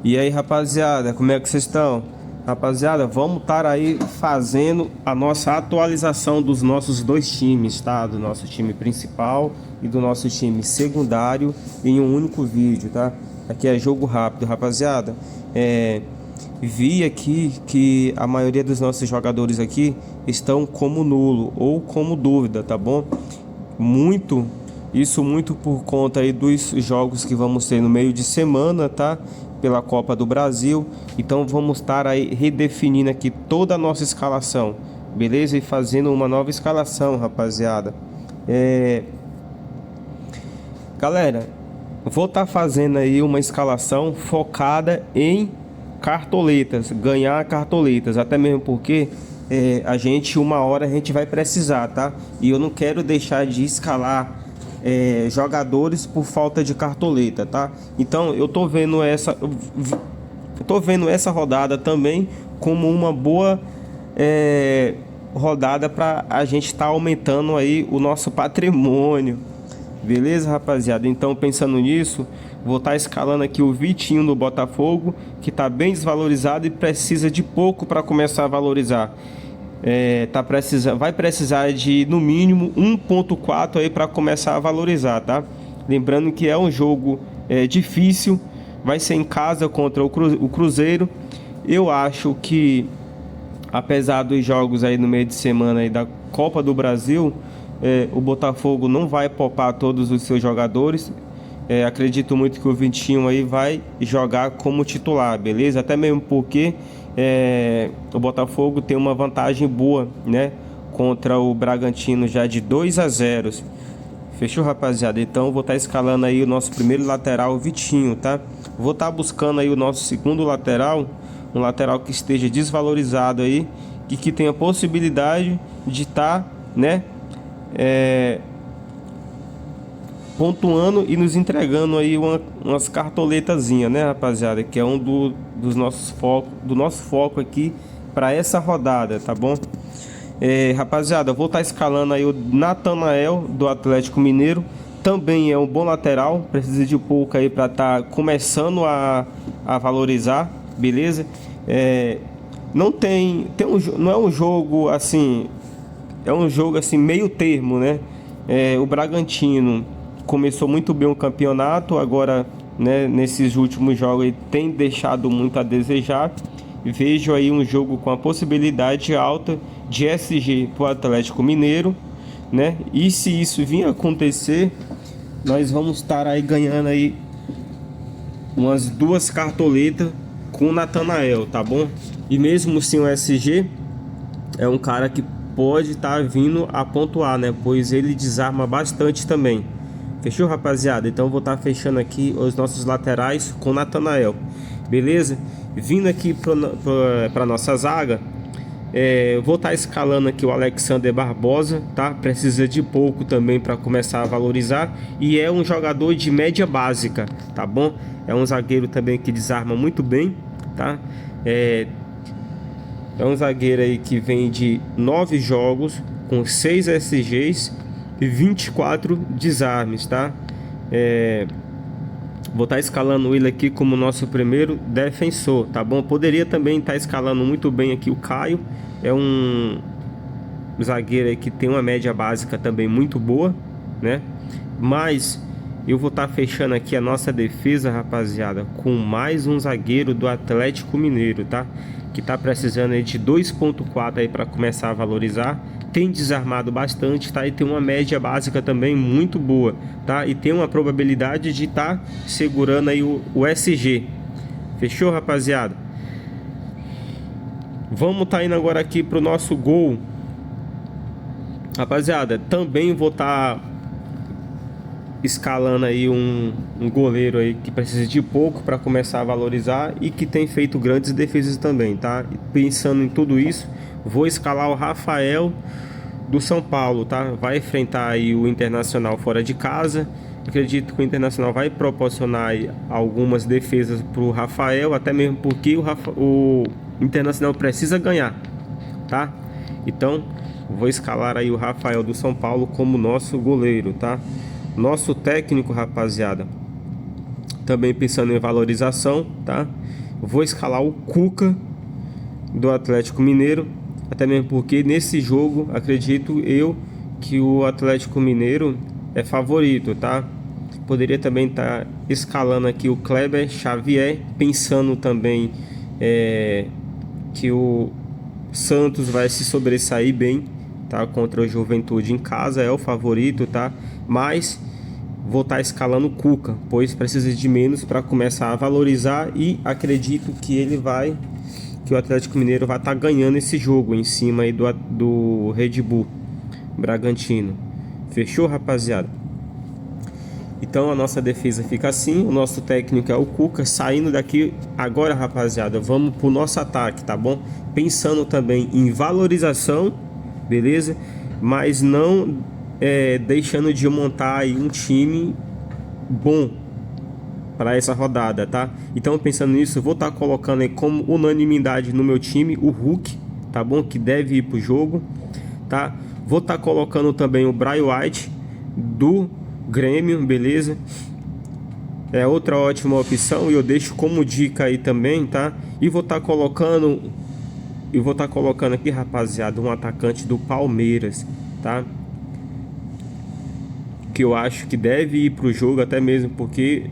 E aí, rapaziada, como é que vocês estão? Rapaziada, vamos estar aí fazendo a nossa atualização dos nossos dois times, tá? Do nosso time principal e do nosso time secundário em um único vídeo, tá? Aqui é jogo rápido, rapaziada. Vi aqui que a maioria dos nossos jogadores aqui estão como nulo ou como dúvida, tá bom? Isso muito por conta aí dos jogos que vamos ter no meio de semana, tá? Pela Copa do Brasil. Então vamos estar aí redefinindo aqui toda a nossa escalação, beleza? E fazendo uma nova escalação, rapaziada. Galera, vou estar fazendo aí uma escalação focada em cartoletas, ganhar cartoletas, até mesmo porque uma hora a gente vai precisar, tá? E eu não quero deixar de escalar jogadores por falta de cartoleta, tá? Então eu tô vendo essa rodada também como uma boa rodada para a gente estar aumentando aí o nosso patrimônio. Beleza, rapaziada? Então, pensando nisso, vou estar escalando aqui o Vitinho do Botafogo, que está bem desvalorizado e precisa de pouco para começar a valorizar. Vai precisar de no mínimo 1.4 aí para começar a valorizar, tá? Lembrando que é um jogo difícil, vai ser em casa contra o Cruzeiro. Eu acho que, apesar dos jogos aí no meio de semana aí da Copa do Brasil, o Botafogo não vai poupar todos os seus jogadores. Acredito muito que o Vitinho aí vai jogar como titular, beleza? Até mesmo porque o Botafogo tem uma vantagem boa, né? Contra o Bragantino já de 2-0. Fechou, rapaziada? Então vou estar escalando aí o nosso primeiro lateral, o Vitinho, tá? Vou estar buscando aí o nosso segundo lateral, um lateral que esteja desvalorizado aí e que tenha possibilidade de estar, né? Pontuando e nos entregando aí umas cartoletazinhas, né, rapaziada? Que é dos nossos focos, do nosso foco aqui para essa rodada, tá bom? Rapaziada, eu vou estar escalando aí o Natanael do Atlético Mineiro. Também é um bom lateral, precisa de pouco aí para estar começando a valorizar, beleza? Não é um jogo assim, é um jogo assim meio termo, né? O Bragantino começou muito bem o campeonato, agora, né, nesses últimos jogos ele tem deixado muito a desejar. Vejo aí um jogo com a possibilidade alta de SG para o Atlético Mineiro, né? E se isso vir a acontecer, nós vamos estar aí ganhando aí umas duas cartoletas com o Natanael, tá bom? E mesmo sem o SG, é um cara que pode estar vindo a pontuar, né? Pois ele desarma bastante também. Fechou, rapaziada? Então vou estar fechando aqui os nossos laterais com o Natanael, beleza? Vindo aqui para nossa zaga, vou estar escalando aqui o Alexander Barbosa, tá? Precisa de pouco também para começar a valorizar. E é um jogador de média básica, tá bom? É um zagueiro também que desarma muito bem, tá? É um zagueiro aí que vem de 9 jogos com 6 SGs e 24 desarmes, tá? Vou estar escalando ele aqui como nosso primeiro defensor, tá bom? Poderia também estar escalando muito bem aqui o Caio. É um zagueiro aí que tem uma média básica também muito boa, né? Mas eu vou estar fechando aqui a nossa defesa, rapaziada, com mais um zagueiro do Atlético Mineiro, tá? Que tá precisando aí de 2.4 aí para começar a valorizar. Tem desarmado bastante, tá? E tem uma média básica também muito boa, tá? E tem uma probabilidade de estar segurando aí o SG. Fechou, rapaziada? Vamos tá indo agora aqui pro nosso gol. Rapaziada, também vou estar escalando aí um goleiro aí que precisa de pouco para começar a valorizar e que tem feito grandes defesas também, tá? E pensando em tudo isso, vou escalar o Rafael do São Paulo, tá? Vai enfrentar aí o Internacional fora de casa. Acredito que o Internacional vai proporcionar aí algumas defesas para o Rafael, até mesmo porque o Internacional precisa ganhar, tá? Então vou escalar aí o Rafael do São Paulo como nosso goleiro, tá? Nosso técnico, rapaziada, também pensando em valorização, tá? Vou escalar o Cuca do Atlético Mineiro, até mesmo porque nesse jogo acredito eu que o Atlético Mineiro é favorito, tá? Poderia também estar escalando aqui o Kleber Xavier, pensando também que o Santos vai se sobressair bem, tá? Contra o Juventude em casa, é o favorito, tá? Mas vou estar escalando o Cuca, pois precisa de menos para começar a valorizar, e acredito que que o Atlético Mineiro vai estar ganhando esse jogo em cima aí do Red Bull Bragantino. Fechou, rapaziada? Então a nossa defesa fica assim, o nosso técnico é o Cuca. Saindo daqui agora, rapaziada, vamos pro nosso ataque, tá bom? Pensando também em valorização, beleza? Mas não deixando de montar aí um time bom para essa rodada, tá? Então pensando nisso, eu vou estar colocando aí como unanimidade no meu time o Hulk, tá bom? Que deve ir pro jogo, tá? Vou estar colocando também o Brian White do Grêmio, beleza? É outra ótima opção e eu deixo como dica aí também, tá? E vou estar colocando aqui, rapaziada, um atacante do Palmeiras, tá? Que eu acho que deve ir pro jogo, até mesmo porque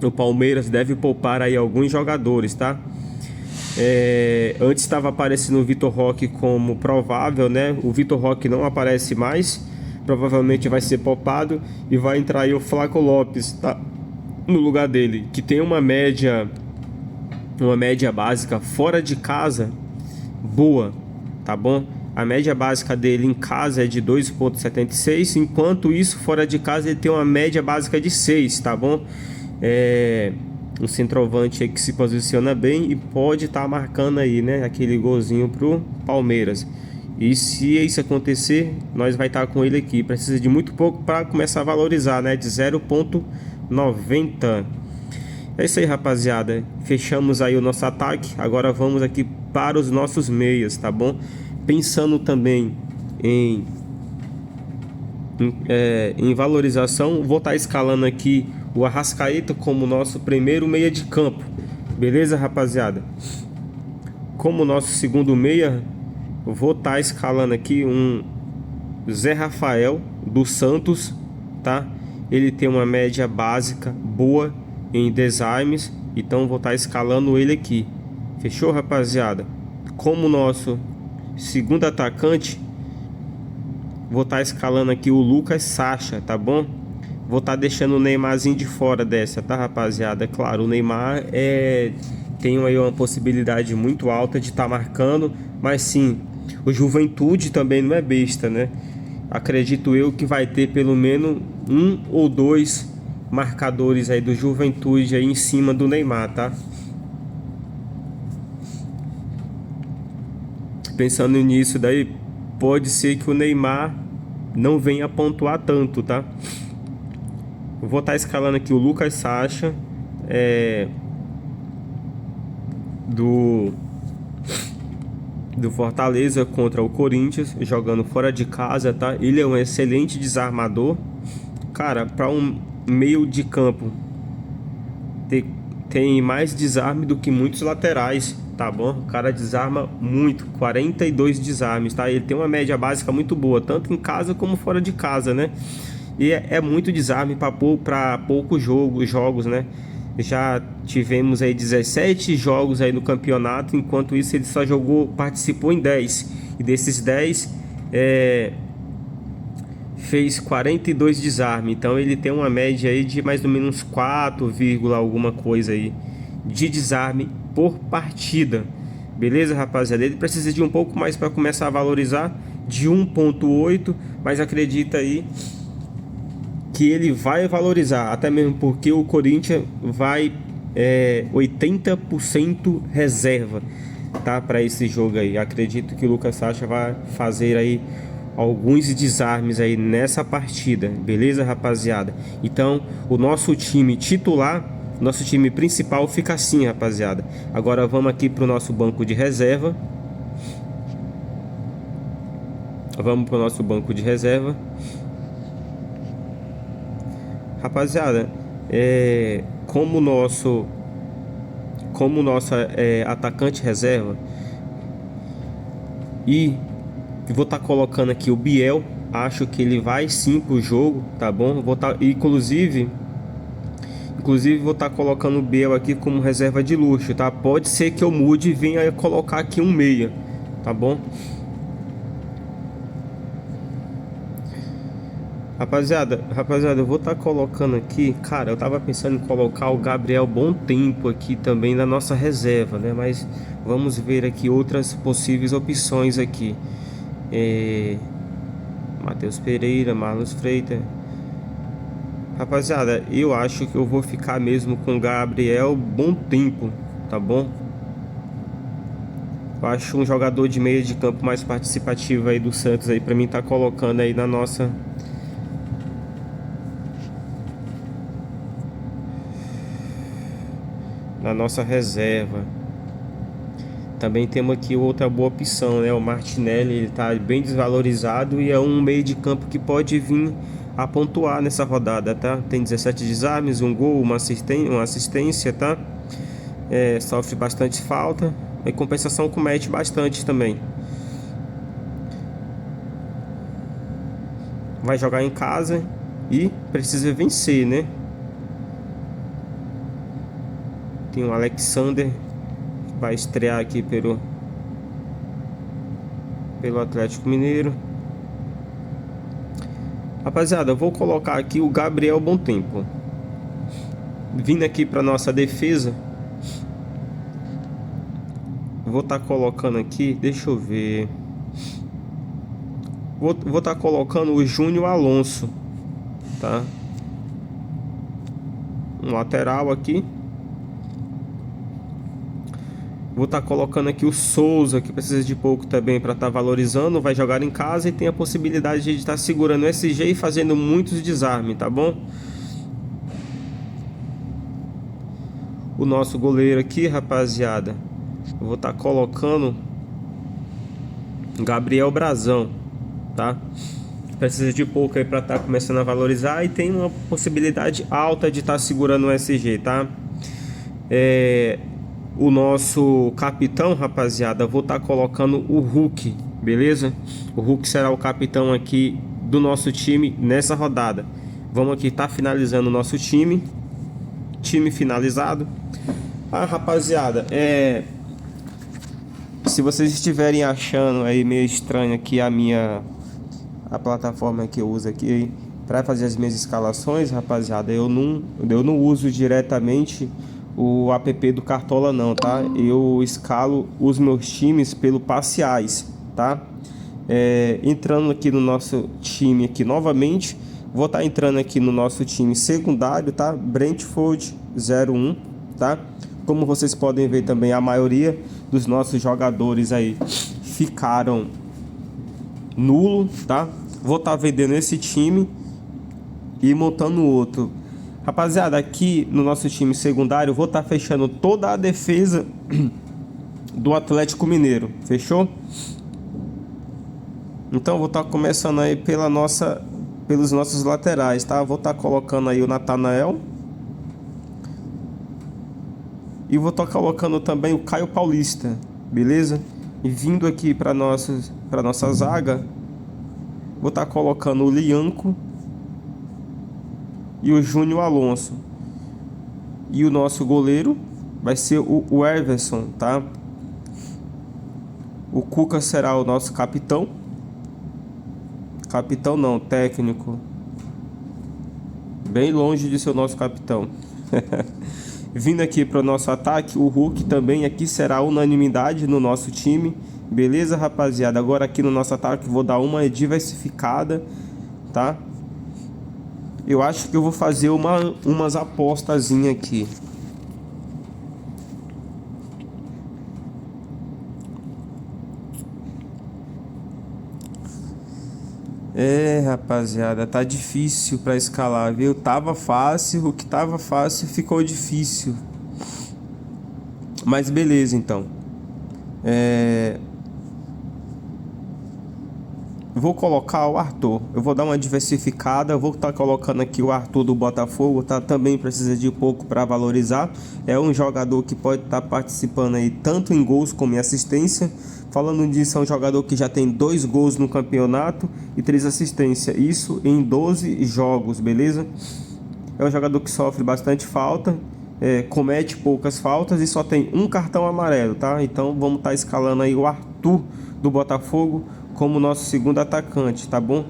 o Palmeiras deve poupar aí alguns jogadores, tá? Antes estava aparecendo o Vitor Roque como provável, né? O Vitor Roque não aparece mais, provavelmente vai ser poupado e vai entrar aí o Flaco Lopes, tá? No lugar dele, que tem uma média básica fora de casa boa, tá bom? A média básica dele em casa é de 2,76, enquanto isso fora de casa ele tem uma média básica de 6, tá bom? Um centroavante aí que se posiciona bem e pode estar marcando aí, né, aquele golzinho pro Palmeiras. E se isso acontecer, nós vai estar com ele aqui. Precisa de muito pouco para começar a valorizar, né, de 0,90. É isso aí, rapaziada. Fechamos aí o nosso ataque. Agora vamos aqui para os nossos meias, tá bom? Pensando também em valorização, vou estar escalando aqui o Arrascaeta como nosso primeiro meia de campo. Beleza, rapaziada? Como nosso segundo meia, vou estar escalando aqui um Zé Rafael do Santos, tá? Ele tem uma média básica boa em desarmes, então vou estar escalando ele aqui. Fechou, rapaziada? Como nosso segundo atacante, vou estar escalando aqui o Lucas Sacha, tá bom? Vou estar deixando o Neymarzinho de fora dessa, tá, rapaziada? Claro, o Neymar tem aí uma possibilidade muito alta de estar marcando, mas sim, o Juventude também não é besta, né? Acredito eu que vai ter pelo menos um ou dois marcadores aí do Juventude aí em cima do Neymar, tá? Pensando nisso daí, pode ser que o Neymar não venha pontuar tanto, tá? Eu vou estar escalando aqui o Lucas Sacha do Fortaleza contra o Corinthians, jogando fora de casa, tá? Ele é um excelente desarmador. Cara, para um meio de campo tem mais desarme do que muitos laterais, tá bom? O cara desarma muito, 42 desarmes, tá? Ele tem uma média básica muito boa, tanto em casa como fora de casa, né? E é muito desarme para poucos jogos, né? Já tivemos aí 17 jogos aí no campeonato, enquanto isso ele só participou em 10. E desses 10, fez 42 desarmes. Então ele tem uma média aí de mais ou menos 4, alguma coisa aí de desarme por partida. Beleza, rapaziada? Ele precisa de um pouco mais para começar a valorizar, de 1,8, mas acredita aí que ele vai valorizar, até mesmo porque o Corinthians vai 80% reserva, tá, para esse jogo aí. Acredito que o Lucas Sacha vai fazer aí alguns desarmes aí nessa partida, beleza, rapaziada? Então, o nosso time titular, nosso time principal fica assim, rapaziada. Agora vamos aqui pro nosso banco de reserva. Vamos pro nosso banco de reserva. Rapaziada, como nosso atacante reserva. E vou estar colocando aqui o Biel. Acho que ele vai sim pro jogo, tá bom? Vou estar, inclusive vou estar colocando o Biel aqui como reserva de luxo, tá? Pode ser que eu mude e venha colocar aqui um meia, tá bom? Rapaziada, eu vou estar colocando aqui, cara, eu tava pensando em colocar o Gabriel Bom Tempo aqui também na nossa reserva, né? Mas vamos ver aqui outras possíveis opções aqui. Matheus Pereira, Marlos Freitas. Rapaziada, eu acho que eu vou ficar mesmo com o Gabriel Bom Tempo, tá bom? Eu acho um jogador de meio de campo mais participativo aí do Santos aí, pra mim tá colocando aí na nossa reserva. Também temos aqui outra boa opção, né? O Martinelli, ele tá bem desvalorizado e é um meio de campo que pode vir a pontuar nessa rodada, tá? Tem 17 desarmes, um gol, uma assistência, tá? Sofre bastante falta. Em compensação, comete bastante também. Vai jogar em casa e precisa vencer, né? Tem o Alexander, que vai estrear aqui pelo Atlético Mineiro. Rapaziada, eu vou colocar aqui o Gabriel Bom Tempo. Vindo aqui para nossa defesa, vou estar colocando aqui, deixa eu ver. Vou estar colocando o Júnior Alonso, tá? Um lateral aqui. Vou estar colocando aqui o Souza, que precisa de pouco também para estar valorizando. Vai jogar em casa e tem a possibilidade de estar segurando o SG e fazendo muitos desarmes, tá bom? O nosso goleiro aqui, rapaziada, eu vou estar colocando Gabriel Brazão, tá? Precisa de pouco aí para estar começando a valorizar e tem uma possibilidade alta de estar segurando o SG, tá? O nosso capitão, rapaziada, vou estar colocando o Hulk, beleza? O Hulk será o capitão aqui do nosso time nessa rodada. Vamos aqui estar finalizando o nosso time finalizado. Rapaziada, se vocês estiverem achando aí meio estranho aqui a plataforma que eu uso aqui para fazer as minhas escalações, rapaziada, eu não uso diretamente o app do Cartola não, tá? Eu escalo os meus times pelo parciais, tá? Entrando aqui no nosso time aqui novamente, vou estar entrando aqui no nosso time secundário, tá? Brentford 01, tá? Como vocês podem ver também, a maioria dos nossos jogadores aí ficaram nulo, tá? Vou estar vendendo esse time e montando outro. Rapaziada, aqui no nosso time secundário, eu vou estar fechando toda a defesa do Atlético Mineiro. Fechou? Então, vou estar começando aí pelos nossos laterais, tá? Vou estar colocando aí o Natanael. E vou estar colocando também o Caio Paulista, beleza? E vindo aqui para nossa zaga, vou estar colocando o Lianco e o Júnior Alonso. E o nosso goleiro vai ser o Everson, tá? O Cuca será o nosso capitão. Capitão não, técnico. Bem longe de ser o nosso capitão. Vindo aqui para o nosso ataque, o Hulk também aqui será unanimidade no nosso time. Beleza, rapaziada? Agora aqui no nosso ataque vou dar uma diversificada, tá? Eu acho que eu vou fazer umas apostazinhas aqui. Rapaziada, tá difícil pra escalar, viu? Tava fácil, o que tava fácil ficou difícil. Mas beleza, então. vou colocar o Arthur. Eu vou dar uma diversificada. Vou estar colocando aqui o Arthur do Botafogo, tá? Também precisa de pouco para valorizar. É um jogador que pode estar participando aí tanto em gols como em assistência. Falando disso, é um jogador que já tem 2 gols no campeonato e 3 assistências. Isso em 12 jogos, beleza? É um jogador que sofre bastante falta, comete poucas faltas e só tem um cartão amarelo, tá? Então vamos estar escalando aí o Arthur do Botafogo como nosso segundo atacante, tá bom?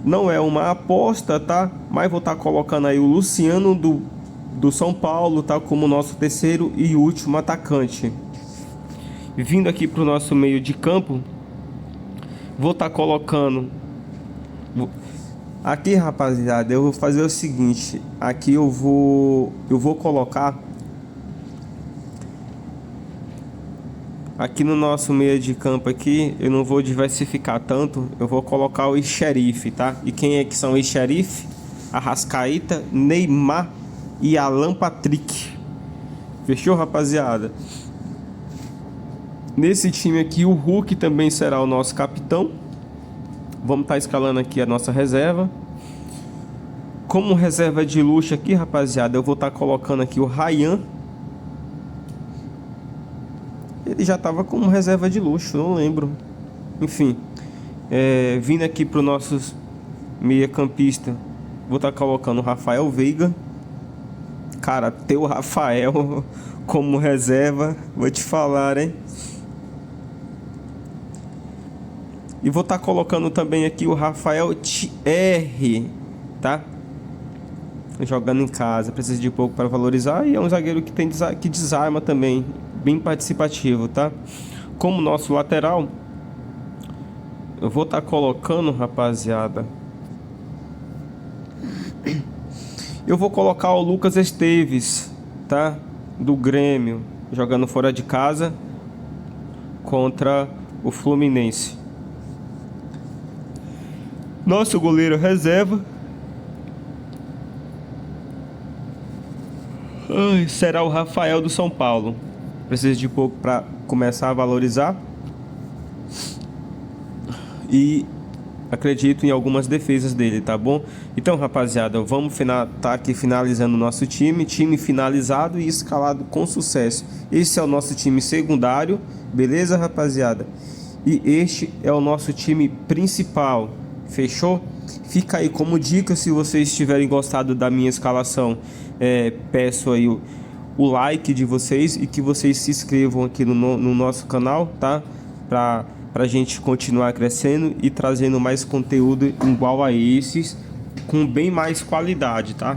Não é uma aposta, tá? Mas vou estar colocando aí o Luciano do São Paulo, tá? Como nosso terceiro e último atacante. Vindo aqui para o nosso meio de campo, vou estar colocando... Aqui, rapaziada, eu vou fazer o seguinte. Aqui eu vou colocar... Aqui no nosso meio de campo aqui, eu não vou diversificar tanto. Eu vou colocar o xerife, tá? E quem é que são os xerife? Arrascaeta, Neymar e Alan Patrick. Fechou, rapaziada? Nesse time aqui, o Hulk também será o nosso capitão. Vamos estar escalando aqui a nossa reserva. Como reserva de luxo aqui, rapaziada, eu vou estar colocando aqui o Ryan. Ele já estava como reserva de luxo, não lembro. Enfim, vindo aqui para os nossos meia-campista, vou estar colocando o Rafael Veiga. Cara, ter o Rafael como reserva, vou te falar, hein? E vou estar colocando também aqui o Rafael TR, tá? Jogando em casa, precisa de pouco para valorizar. E é um zagueiro que desarma também, bem participativo, tá? Como nosso lateral, eu vou estar colocando, rapaziada, eu vou colocar o Lucas Esteves, tá? Do Grêmio, jogando fora de casa contra o Fluminense. Nosso goleiro reserva será o Rafael do São Paulo. Precisa de pouco para começar a valorizar. E acredito em algumas defesas dele, tá bom? Então, rapaziada, vamos tá aqui finalizando o nosso time. Time finalizado e escalado com sucesso. Esse é o nosso time secundário, beleza, rapaziada? E este é o nosso time principal. Fechou? Fica aí como dica, se vocês tiverem gostado da minha escalação, peço aí o like de vocês e que vocês se inscrevam aqui no nosso canal, tá? Pra gente continuar crescendo e trazendo mais conteúdo igual a esses, com bem mais qualidade, tá?